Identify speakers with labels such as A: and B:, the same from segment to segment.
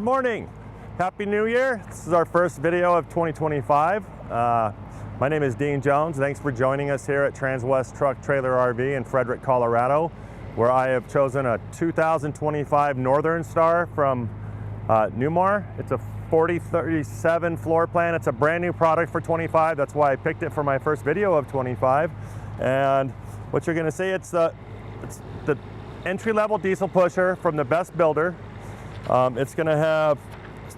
A: morning. Happy New Year. This is our first video of 2025. My name is Dean Jones. Thanks for joining us here at Transwest Truck Trailer RV in Frederick, Colorado, where I have chosen a 2025 Northern Star from Newmar. It's a 4037 floor plan. It's a brand new product for 25. That's why I picked it for my first video of 25. And what you're going to see, it's the entry-level diesel pusher from the best builder. It's going to have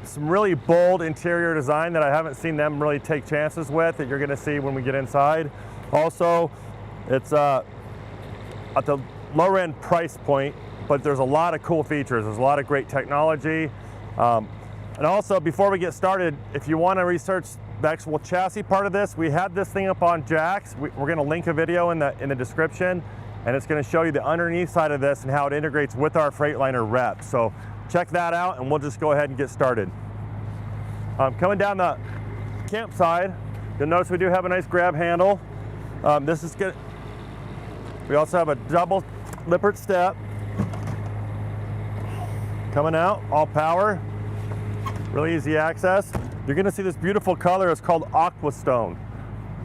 A: some really bold interior design that I haven't seen them really take chances with, that you're going to see when we get inside. Also, it's at the lower end price point, but there's a lot of cool features. There's a lot of great technology. And also, before we get started, if you want to research the actual chassis part of this, we had this thing up on jacks. We're going to link a video in the description, and it's going to show you the underneath side of this and how it integrates with our Freightliner rep. So check that out, and we'll just go ahead and get started. Coming down the camp side, you'll notice we do have a nice grab handle. This is good. We also have a double Lippert step. Coming out, all power, really easy access. You're gonna see this beautiful color. It's called aqua stone.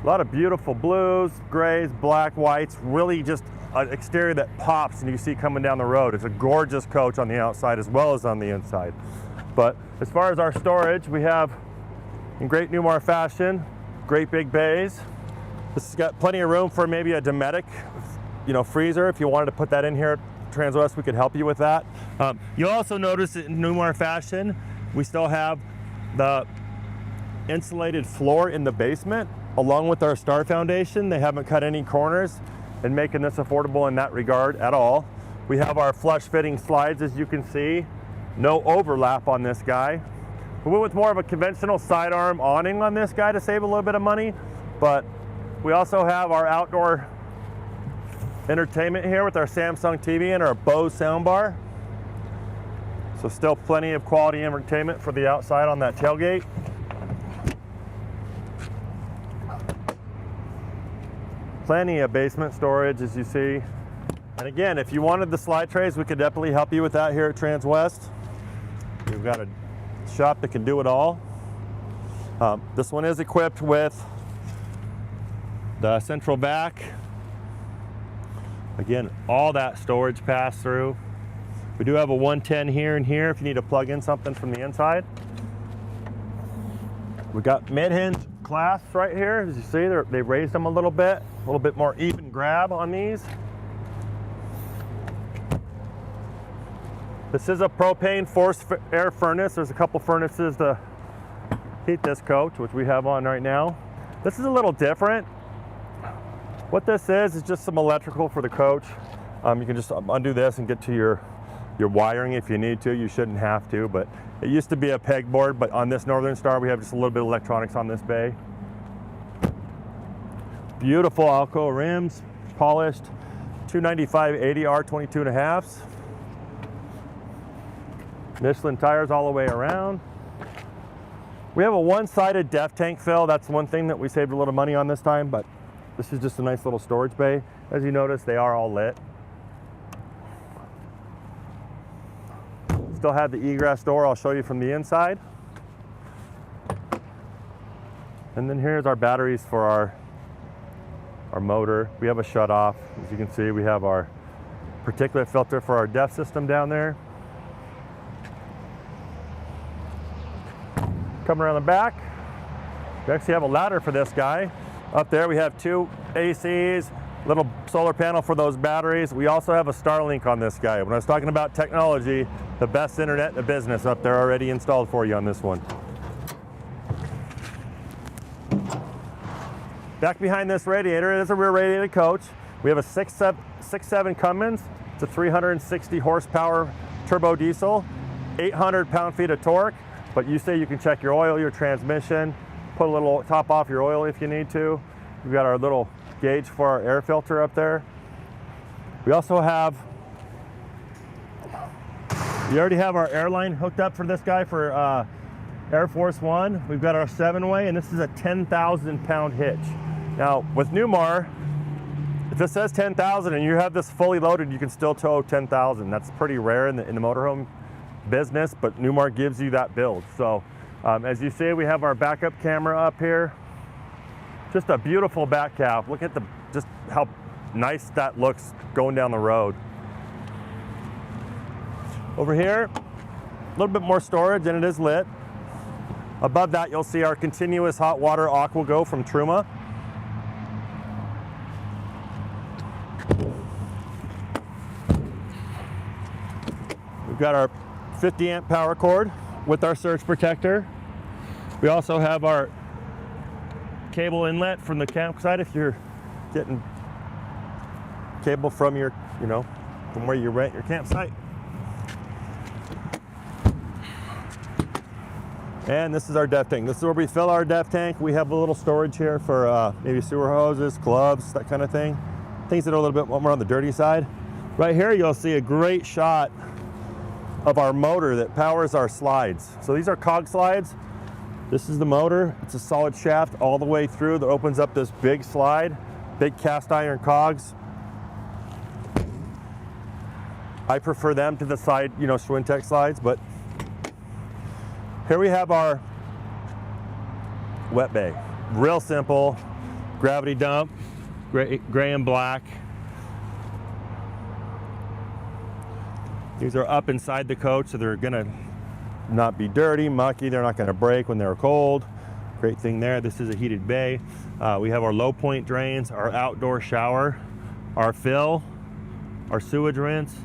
A: A lot of beautiful blues, grays, black, whites, really just an exterior that pops and you see coming down the road. It's a gorgeous coach on the outside as well as on the inside. But as far as our storage, we have, in great Newmar fashion, great big bays. This has got plenty of room for maybe a Dometic, freezer. If you wanted to put that in here at Transwest, we could help you with that. You'll also notice that in Newmar fashion, we still have the insulated floor in the basement, along with our star foundation. They haven't cut any corners and making this affordable in that regard at all. We have our flush fitting slides, as you can see. No overlap on this guy. We went with more of a conventional sidearm awning on this guy to save a little bit of money, but we also have our outdoor entertainment here with our Samsung TV and our Bose soundbar. So still plenty of quality entertainment for the outside on that tailgate. Plenty of basement storage, as you see. And again, if you wanted the slide trays, we could definitely help you with that here at Transwest. We've got a shop that can do it all. This one is equipped with the central vac. Again, all that storage pass through. We do have a 110 here and here if you need to plug in something from the inside. We've got mid-hinge clasps right here. As you see, they've raised them a little bit more even grab on these. This is a propane forced air furnace. There's a couple furnaces to heat this coach, which we have on right now. This is a little different. What this is just some electrical for the coach. You can just undo this and get to your wiring if you need to. You shouldn't have to, but it used to be a pegboard, but on this Northern Star, we have just a little bit of electronics on this bay. Beautiful Alco rims, polished 295/80 R22.5s. Michelin tires all the way around. We have a one-sided def tank fill. That's one thing that we saved a little money on this time, but this is just a nice little storage bay. As you notice, they are all lit. Still have the egress door. I'll show you from the inside. And then here's our batteries for our motor. We have a shut-off. As you can see, we have our particulate filter for our DEF system down there. Coming around the back, we actually have a ladder for this guy. Up there we have two ACs, little solar panel for those batteries. We also have a Starlink on this guy. When I was talking about technology, the best internet in the business up there already installed for you on this one. Back behind this radiator, it is a rear radiated coach. We have a 6.7 Cummins. It's a 360 horsepower turbo diesel, 800 pound-feet of torque. But you say you can check your oil, your transmission, put a little top off your oil if you need to. We've got our little gauge for our air filter up there. We also have, we already have our airline hooked up for this guy for Air Force One. We've got our 7-way, and this is a 10,000 pound hitch. Now with Newmar, if it says 10,000 and you have this fully loaded, you can still tow 10,000. That's pretty rare in the motorhome business, but Newmar gives you that build. So as you see, we have our backup camera up here. Just a beautiful back cab. Look at just how nice that looks going down the road. Over here, a little bit more storage, and it is lit. Above that, you'll see our continuous hot water aqua go from Truma. We've got our 50 amp power cord with our surge protector. We also have our cable inlet from the campsite if you're getting cable from your, from where you rent your campsite. And this is our depth tank. This is where we fill our depth tank. We have a little storage here for maybe sewer hoses, gloves, that kind of thing. Things that are a little bit more on the dirty side. Right here, you'll see a great shot of our motor that powers our slides. So these are cog slides. This is the motor. It's a solid shaft all the way through that opens up this big slide, big cast iron cogs. I prefer them to the side, Schwintek slides, but here we have our wet bay. Real simple, gravity dump, gray and black. These are up inside the coach, so they're gonna not be dirty, mucky. They're not gonna break when they're cold. Great thing there. This is a heated bay. We have our low point drains, our outdoor shower, our fill, our sewage rinse,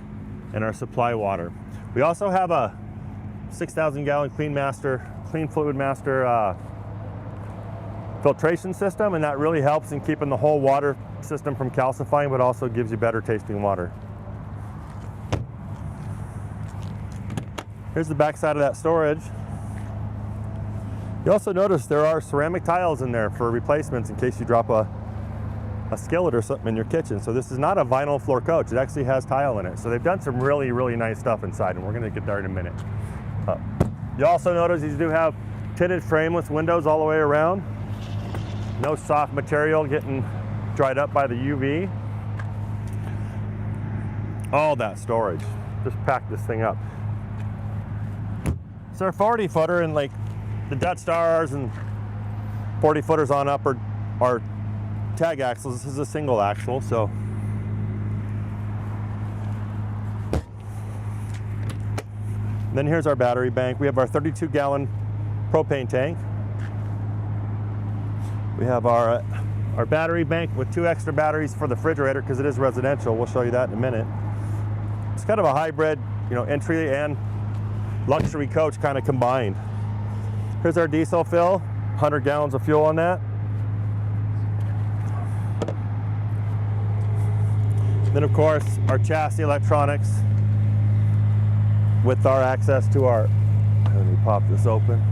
A: and our supply water. We also have a 6,000 gallon clean fluid master filtration system, and that really helps in keeping the whole water system from calcifying, but also gives you better tasting water. Here's the back side of that storage. You also notice there are ceramic tiles in there for replacements in case you drop a skillet or something in your kitchen. So this is not a vinyl floor coach. It actually has tile in it. So they've done some really, really nice stuff inside, and we're gonna get there in a minute. You also notice these do have tinted frameless windows all the way around. No soft material getting dried up by the UV. All that storage. Just pack this thing up. So our 40 footer and like the Dutch Stars and 40 footers on up are tag axles. This is a single axle, so. And then here's our battery bank. We have our 32 gallon propane tank. We have our battery bank with 2 extra batteries for the refrigerator because it is residential. We'll show you that in a minute. It's kind of a hybrid, entry and luxury coach kind of combined. Here's our diesel fill, 100 gallons of fuel on that. Then of course our chassis electronics with our access to our, let me pop this open.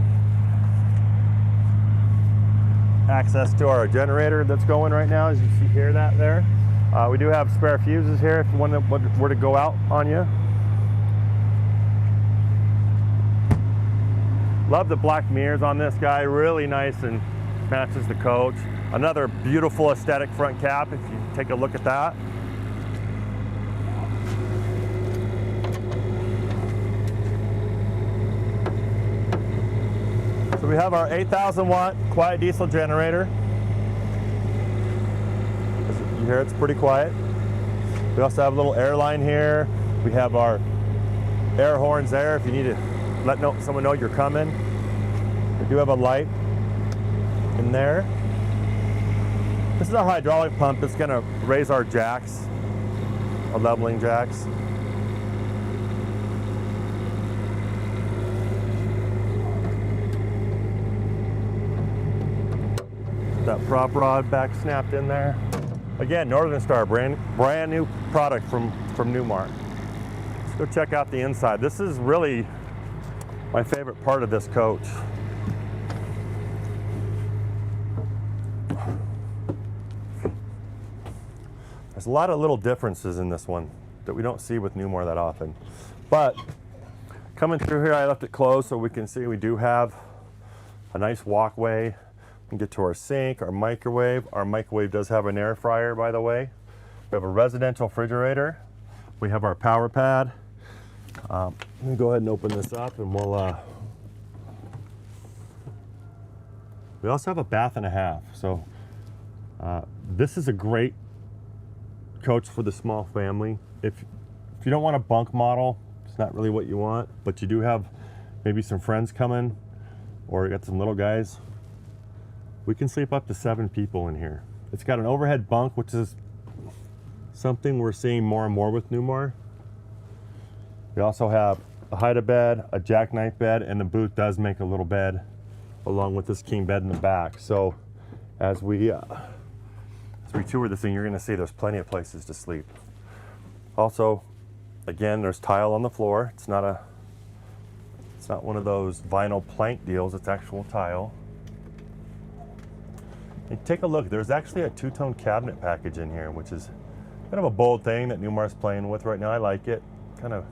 A: Access to our generator that's going right now, as you see here, that there. We do have spare fuses here if one were to go out on you. Love the black mirrors on this guy, really nice and matches the coach. Another beautiful aesthetic front cap if you take a look at that. So we have our 8,000 watt quiet diesel generator. As you hear, it's pretty quiet. We also have a little air line here. We have our air horns there if you need to let someone know you're coming. We do have a light in there. This is a hydraulic pump that's gonna raise our jacks, our leveling jacks. That prop rod back snapped in there. Again, Northern Star, brand new product from Newmar. Let's go check out the inside. This is really my favorite part of this coach. There's a lot of little differences in this one that we don't see with Newmar that often. But coming through here, I left it closed so we can see we do have a nice walkway. We can get to our sink, our microwave. Our microwave does have an air fryer, by the way. We have a residential refrigerator. We have our power pad. Let me go ahead and open this up, and we also have a bath and a half. So this is a great coach for the small family. If you don't want a bunk model, it's not really what you want, but you do have maybe some friends coming, or you got some little guys, we can sleep up to 7 people in here. It's got an overhead bunk, which is something we're seeing more and more with Newmar. We also have a hide-a-bed, a jackknife bed, and the booth does make a little bed along with this king bed in the back. So as we tour this thing, you're gonna see there's plenty of places to sleep. Also, again, there's tile on the floor. It's not one of those vinyl plank deals, it's actual tile. And take a look, there's actually a two-tone cabinet package in here, which is kind of a bold thing that Newmar's playing with right now. I like it. Kind of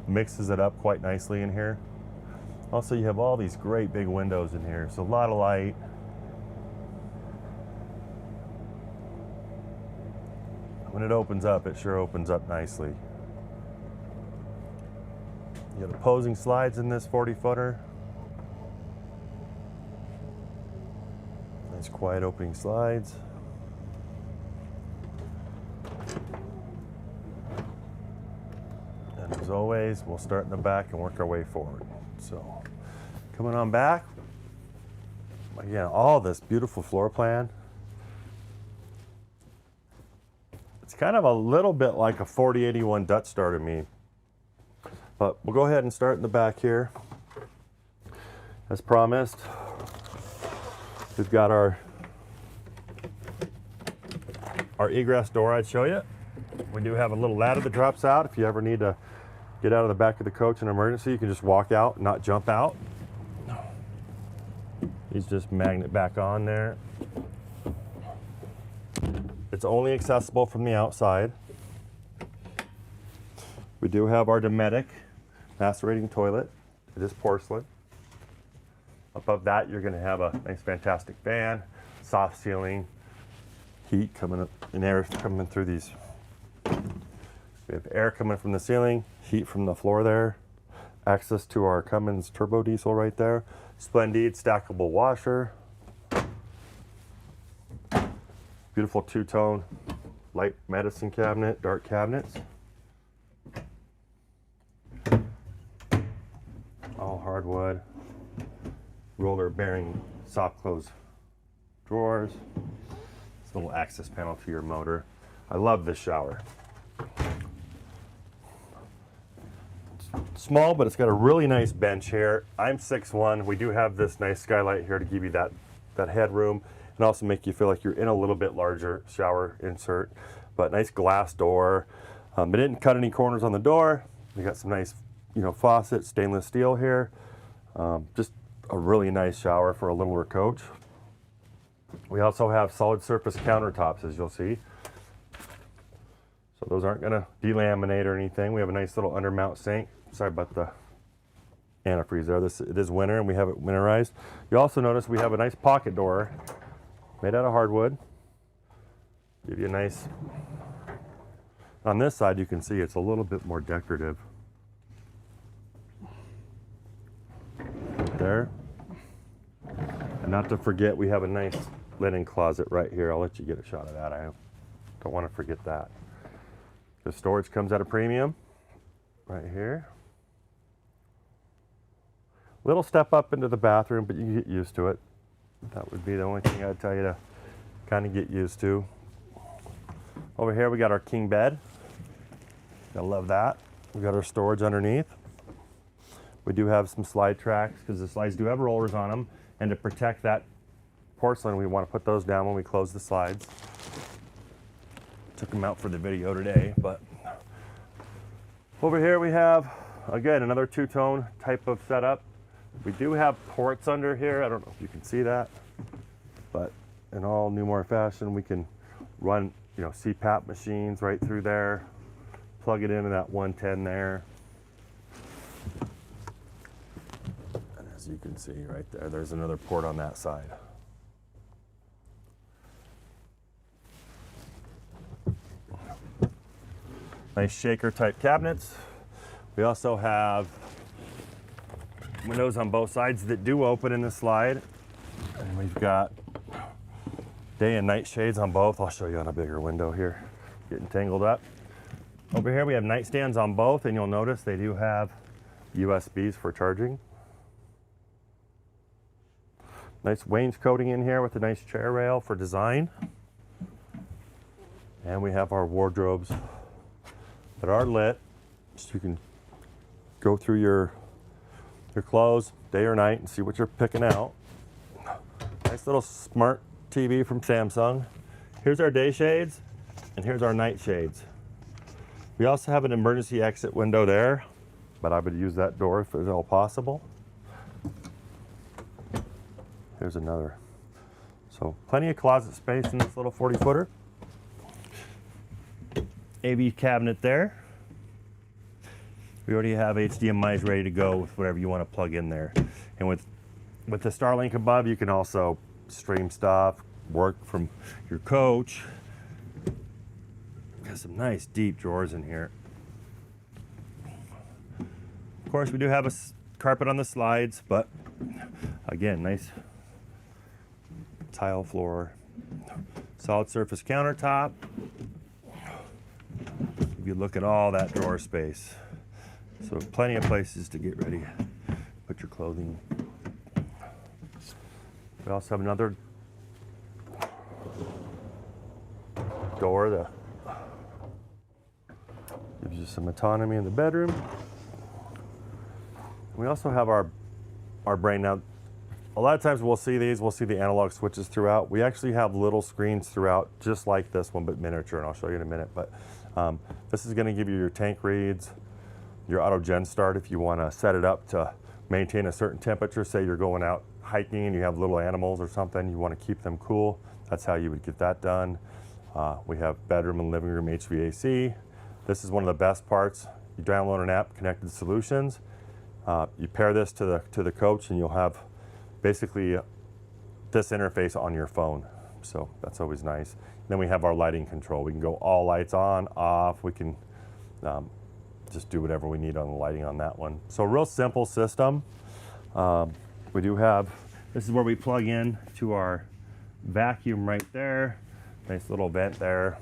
A: mixes it up quite nicely in here. Also, you have all these great big windows in here, so a lot of light. When it opens up, it sure opens up nicely. You have opposing slides in this 40-footer. Nice quiet opening slides. And as always, we'll start in the back and work our way forward. So, coming on back, again, all this beautiful floor plan. It's kind of a little bit like a 4081 Dutch Star to me. But we'll go ahead and start in the back here. As promised, we've got our egress door I'd show you. We do have a little ladder that drops out. If you ever need to get out of the back of the coach in an emergency, you can just walk out, not jump out. These just magnet back on there. It's only accessible from the outside. We do have our Dometic macerating toilet. It is porcelain. Above that, you're going to have a nice, fantastic fan, soft ceiling, heat coming up, and air coming through these. We have air coming from the ceiling, heat from the floor there, access to our Cummins turbo diesel right there, Splendid stackable washer, beautiful two-tone light medicine cabinet, dark cabinets, all hardwood, roller bearing soft close drawers, this little access panel to your motor. I love this shower. It's small, but it's got a really nice bench here. I'm 6'1". We do have this nice skylight here to give you that headroom and also make you feel like you're in a little bit larger shower insert. But nice glass door. It didn't cut any corners on the door. We got some nice, faucet, stainless steel here. Just a really nice shower for a littler coach. We also have solid surface countertops, as you'll see. So those aren't going to delaminate or anything. We have a nice little undermount sink. Sorry about the antifreeze there. It is winter and we have it winterized. You also notice we have a nice pocket door made out of hardwood. Give you a nice, on this side you can see it's a little bit more decorative. There. And not to forget, we have a nice linen closet right here. I'll let you get a shot of that. I don't want to forget that. The storage comes at a premium right here. Little step up into the bathroom, but you can get used to it. That would be the only thing I'd tell you to kind of get used to. Over here we got our king bed. I love that. We got our storage underneath. We do have some slide tracks because the slides do have rollers on them, and to protect that porcelain, we want to put those down when we close the slides. Took them out for the video today, but over here we have, again, another two-tone type of setup. We do have ports under here. I don't know if you can see that, but in all Newmar fashion, we can run, CPAP machines right through there, plug it into that 110 there. And as you can see right there, there's another port on that side. Nice shaker type cabinets. We also have windows on both sides that do open in the slide. And we've got day and night shades on both. I'll show you on a bigger window here. Getting tangled up. Over here we have nightstands on both, and you'll notice they do have USBs for charging. Nice wainscoting in here with a nice chair rail for design. And we have our wardrobes that are lit, so you can go through your clothes day or night and see what you're picking out. Nice little smart TV from Samsung. Here's our day shades, and here's our night shades. We also have an emergency exit window there, but I would use that door if at all possible. Here's another. So plenty of closet space in this little 40-footer. AV cabinet there. We already have HDMI's ready to go with whatever you want to plug in there. And with the Starlink above, you can also stream stuff, work from your coach. Got some nice deep drawers in here. Of course, we do have a carpet on the slides, but again, nice tile floor, solid surface countertop. If you look at all that drawer space, so plenty of places to get ready, put your clothing. We also have another door that gives you some autonomy in the bedroom. We also have our brain. Now, a lot of times we'll see the analog switches throughout. We actually have little screens throughout, just like this one, but miniature, and I'll show you in a minute. But this is gonna give you your tank reads, your auto gen start if you wanna set it up to maintain a certain temperature. Say you're going out hiking and you have little animals or something, you wanna keep them cool. That's how you would get that done. We have bedroom and living room HVAC. This is one of the best parts. You download an app, Connected Solutions. You pair this to the coach, and you'll have basically this interface on your phone. So that's always nice. Then we have our lighting control. We can go all lights on, off. We can just do whatever we need on the lighting on that one. So a real simple system. We do have, this is where we plug in to our vacuum right there. Nice little vent there.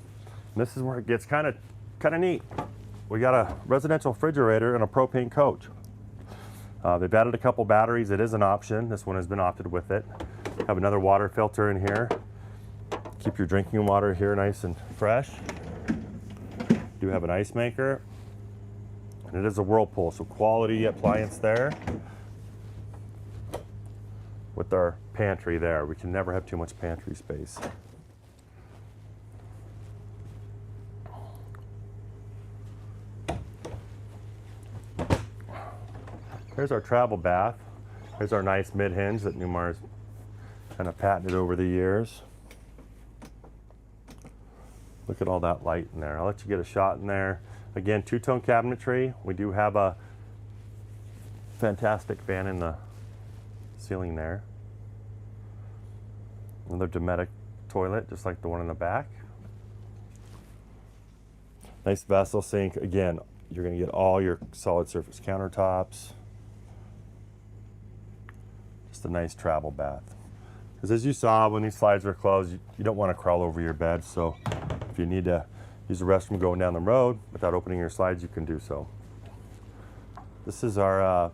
A: And this is where it gets kind of neat. We got a residential refrigerator and a propane coach. They've added a couple batteries. It is an option. This one has been opted with it. Have another water filter in here. Keep your drinking water here nice and fresh. Do have an ice maker. And it is a Whirlpool, so quality appliance there. With our pantry there. We can never have too much pantry space. Here's our travel bath. Here's our nice mid-hinge that Newmar's kind of patented over the years. Look at all that light in there. I'll let you get a shot in there. Again, two-tone cabinetry. We do have a fantastic fan in the ceiling there. Another Dometic toilet, just like the one in the back. Nice vessel sink. Again, you're gonna get all your solid surface countertops. Just a nice travel bath. Because as you saw, when these slides are closed, you don't want to crawl over your bed. So if you need to use the restroom going down the road without opening your slides, you can do so. This is our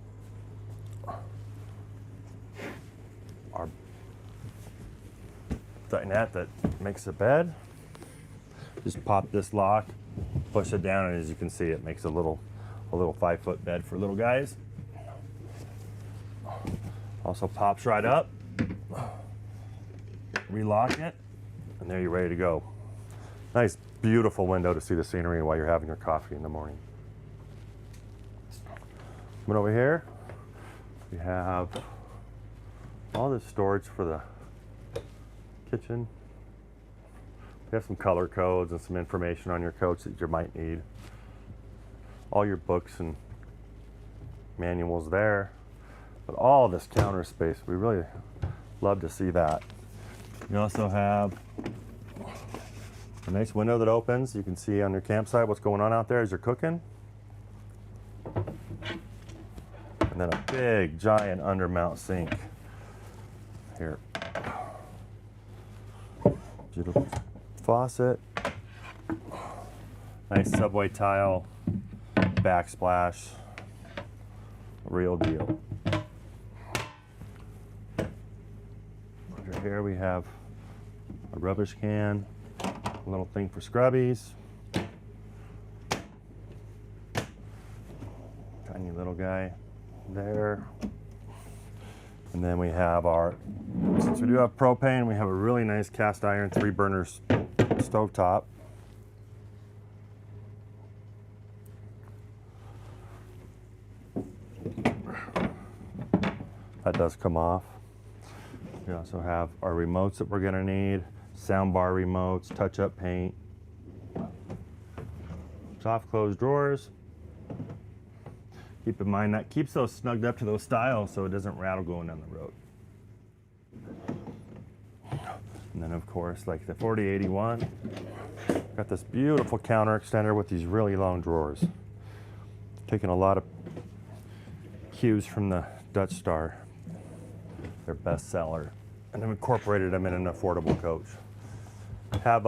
A: dinette that makes a bed. Just pop this lock, push it down, and as you can see, it makes a little 5-foot bed for little guys. Also pops right up, relock it, and there you're ready to go. Nice, beautiful window to see the scenery while you're having your coffee in the morning. Coming over here, we have all this storage for the kitchen. We have some color codes and some information on your coach that you might need. All your books and manuals there. But all this counter space, we really love to see that. You also have a nice window that opens. You can see on your campsite what's going on out there as you're cooking. And then a big, giant undermount sink here. Beautiful faucet. Nice subway tile, backsplash, real deal. Under here we have a rubbish can, a little thing for scrubbies. Tiny little guy there. And then we have our, since we do have propane, we have a really nice cast iron 3-burner stovetop. That does come off. We also have our remotes that we're gonna need, sound bar remotes, touch-up paint, soft closed drawers. Keep in mind that keeps those snugged up to those styles so it doesn't rattle going down the road. And then of course, like the 4081, got this beautiful counter extender with these really long drawers. Taking a lot of cues from the Dutch Star, their best seller, and then incorporated them in an affordable coach. Have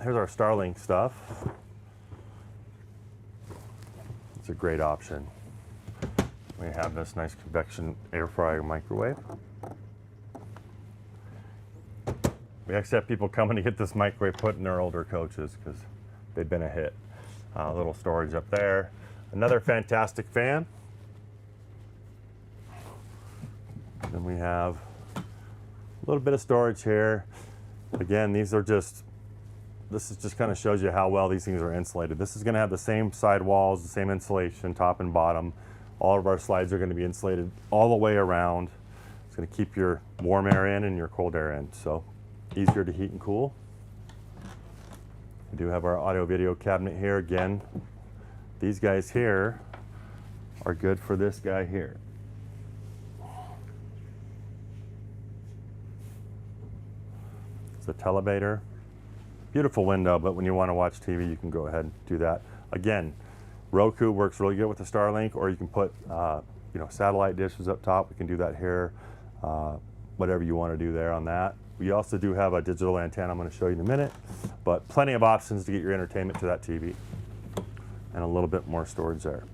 A: here's our Starlink stuff. It's a great option. We have this nice convection air fryer microwave. We actually have people coming to get this microwave put in their older coaches because they've been a hit. A little storage up there. Another fantastic fan. Then we have a little bit of storage here. Again, these are just, this is just kind of shows you how well these things are insulated. This is going to have the same side walls, the same insulation, top and bottom. All of our slides are going to be insulated all the way around. It's going to keep your warm air in and your cold air in, so easier to heat and cool. We do have our audio video cabinet here. Again, these guys here are good for this guy here. It's a televator. Beautiful window, but when you want to watch TV, you can go ahead and do that. Again, Roku works really good with the Starlink, or you can put satellite dishes up top. We can do that here. Whatever you want to do there on that. We also do have a digital antenna I'm going to show you in a minute, but plenty of options to get your entertainment to that TV. And a little bit more storage there.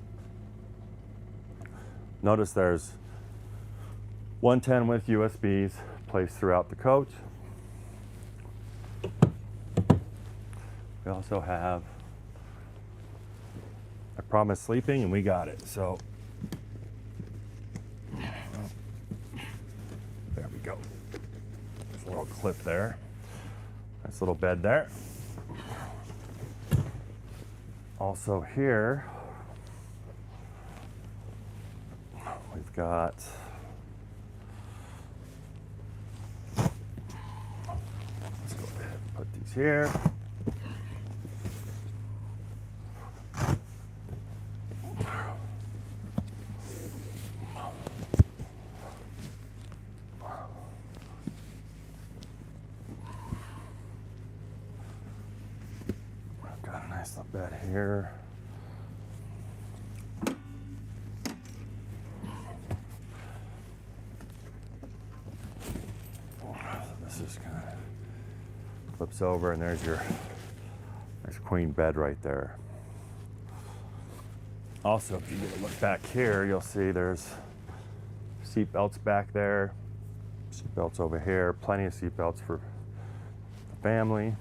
A: Notice there's 110 with USBs placed throughout the coach. We also have, I promised sleeping and we got it, so there we go. There's a little clip there. Nice little bed there. Also here, we've got let's go ahead and put these here. Bed here. This is kind of flips over, and there's your nice queen bed right there. Also, if you get a look back here, you'll see there's seat belts back there, seat belts over here, plenty of seat belts for the family.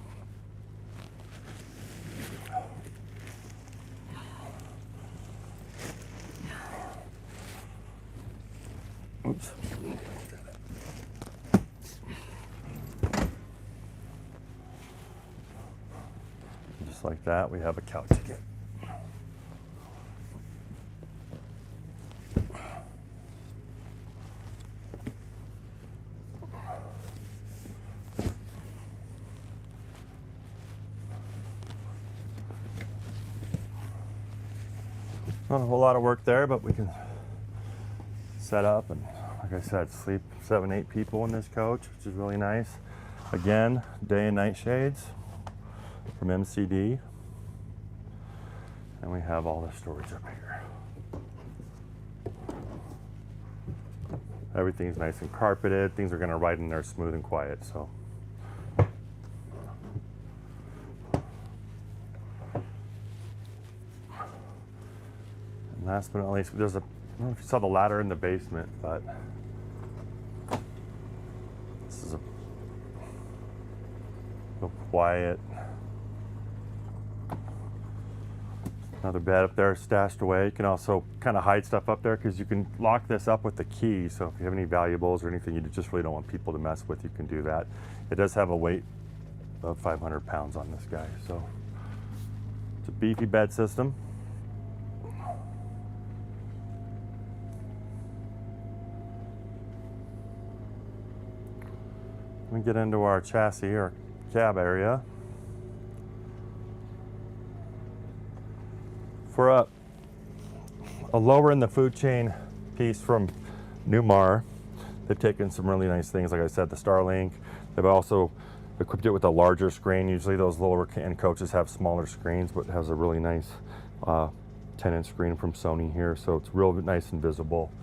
A: Oops. Just like that, we have a couch again. Not a whole lot of work there, but we can set up and, like I said, sleep 7-8 people in this coach, which is really nice. Again, day and night shades from MCD. And we have all the storage up here. Everything's nice and carpeted. Things are going to ride in there smooth and quiet. So. And last but not least, there's a, I don't know if you saw the ladder in the basement, but this is a real quiet. Another bed up there stashed away. You can also kind of hide stuff up there because you can lock this up with the key. So if you have any valuables or anything you just really don't want people to mess with, you can do that. It does have a weight of 500 pounds on this guy. So it's a beefy bed system. Let me get into our chassis or cab area. For a lower in the food chain piece from Newmar, they've taken some really nice things. Like I said, the Starlink. They've also equipped it with a larger screen. Usually those lower end coaches have smaller screens, but it has a really nice 10-inch screen from Sony here, so it's real nice and visible.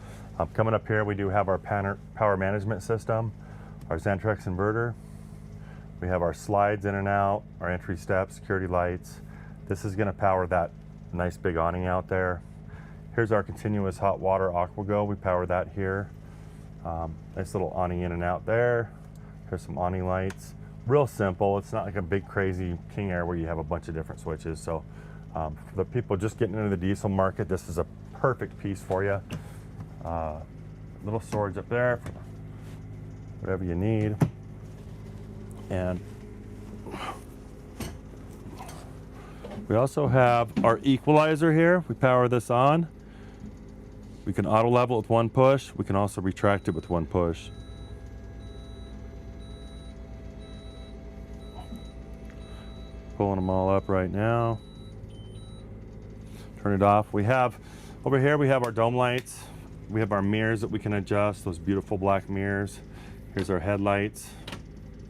A: Coming up here, we do have our power management system, our Xantrex inverter. We have our slides in and out, our entry steps, security lights. This is going to power that nice big awning out there. Here's our continuous hot water AquaGo. We power that here. Nice little awning in and out there. Here's some awning lights. Real simple. It's not like a big crazy King Air where you have a bunch of different switches. So for the people just getting into the diesel market, this is a perfect piece for you. Little storage up there for whatever you need. And we also have our equalizer here. We power this on. We can auto level with one push. We can also retract it with one push. Pulling them all up right now. Turn it off. We have, over here we have our dome lights. We have our mirrors that we can adjust, those beautiful black mirrors. Here's our headlights.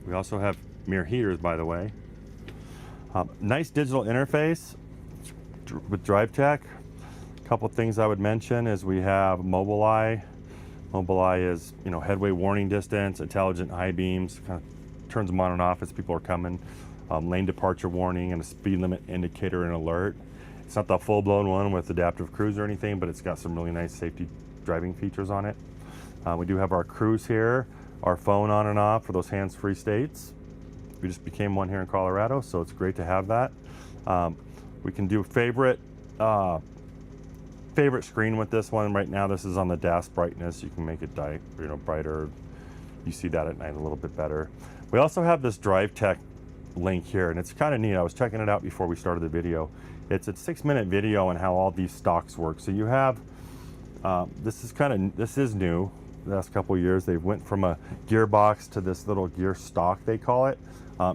A: We also have mirror heaters, by the way. Nice digital interface with DriveTech. A couple things I would mention is we have Mobileye. Mobileye is, you know, headway warning distance, intelligent high beams, kind of turns them on and off as people are coming. Lane departure warning and a speed limit indicator and alert. It's not the full-blown one with adaptive cruise or anything, but it's got some really nice safety driving features on it. We do have our cruise here, our phone on and off for those hands-free states. We just became one here in Colorado, so it's great to have that. We can do favorite screen with this one. Right now, this is on the dash brightness. You can make it brighter. You see that at night a little bit better. We also have this DriveTech link here, and it's kind of neat. I was checking it out before we started the video. It's a 6-minute video on how all these stocks work. So you have this is new. The last couple of years, they went from a gearbox to this little gear stock, they call it.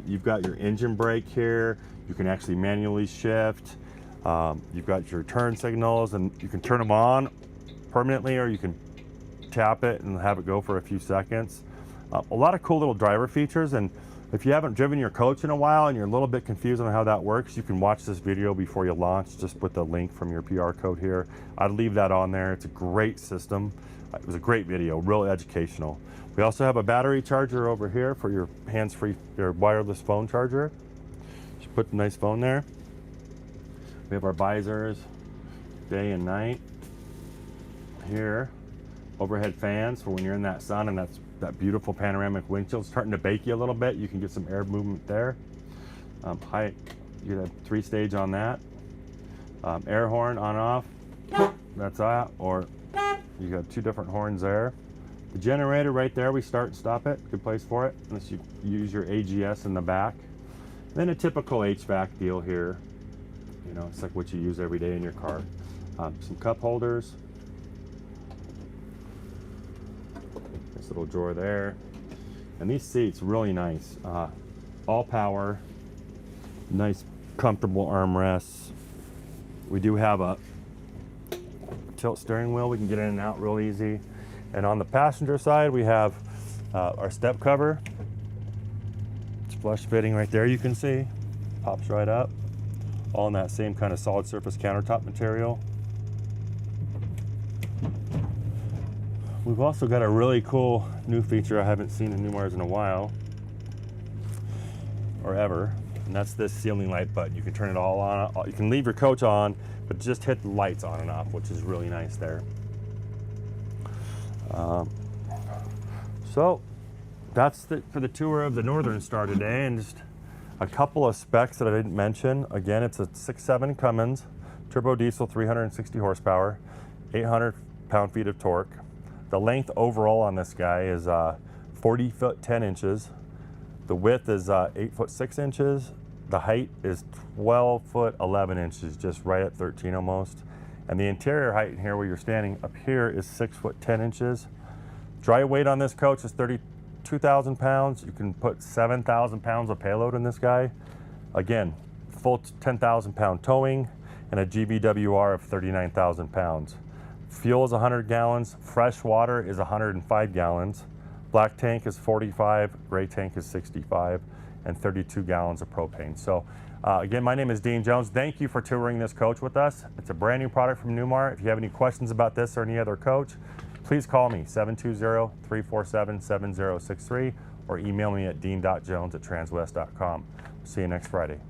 A: You've got your engine brake here. You can actually manually shift. You've got your turn signals, and you can turn them on permanently, or you can tap it and have it go for a few seconds. A lot of cool little driver features, and if you haven't driven your coach in a while and you're a little bit confused on how that works, you can watch this video before you launch, just with the link from your PR code here. I'd leave that on there. It's a great system. It was a great video, real educational. We also have a battery charger over here for your hands-free, your wireless phone charger. Just put a nice phone there. We have our visors, day and night. Here, overhead fans for when you're in that sun, and that's that beautiful panoramic windshield. It's starting to bake you a little bit. You can get some air movement there. Height, you get a 3-stage on that. Air horn on off, that's that, or you got 2 different horns there. The generator right there, we start and stop it. Good place for it, unless you use your AGS in the back. Then a typical HVAC deal here. You know, it's like what you use every day in your car. Some cup holders. Nice little drawer there. And these seats, really nice. All power. Nice, comfortable armrests. We do have a tilt steering wheel. We can get in and out real easy. And on the passenger side, we have our step cover. It's flush fitting right there, you can see. Pops right up. all in that same kind of solid surface countertop material. We've also got a really cool new feature I haven't seen in Newmars in a while, or ever, and that's this ceiling light button. You can turn it all on. You can leave your coach on, but just hit the lights on and off, which is really nice there. So that's for the tour of the Northern Star today, and just a couple of specs that I didn't mention. Again, it's a 6.7 Cummins turbo diesel, 360 horsepower, 800 pound-feet of torque. The length overall on this guy is 40 foot 10 inches. The width is 8 foot 6 inches. The height is 12 foot 11 inches, just right at 13 almost. And the interior height in here where you're standing up here is 6 foot 10 inches. Dry weight on this coach is 32,000 pounds. You can put 7,000 pounds of payload in this guy. Again, full 10,000 pound towing and a GVWR of 39,000 pounds. Fuel is 100 gallons, fresh water is 105 gallons, black tank is 45, gray tank is 65, and 32 gallons of propane. So again, my name is Dean Jones. Thank you for touring this coach with us. It's a brand new product from Newmar. If you have any questions about this or any other coach, please call me, 720-347-7063, or email me at dean.jones@transwest.com. See you next Friday.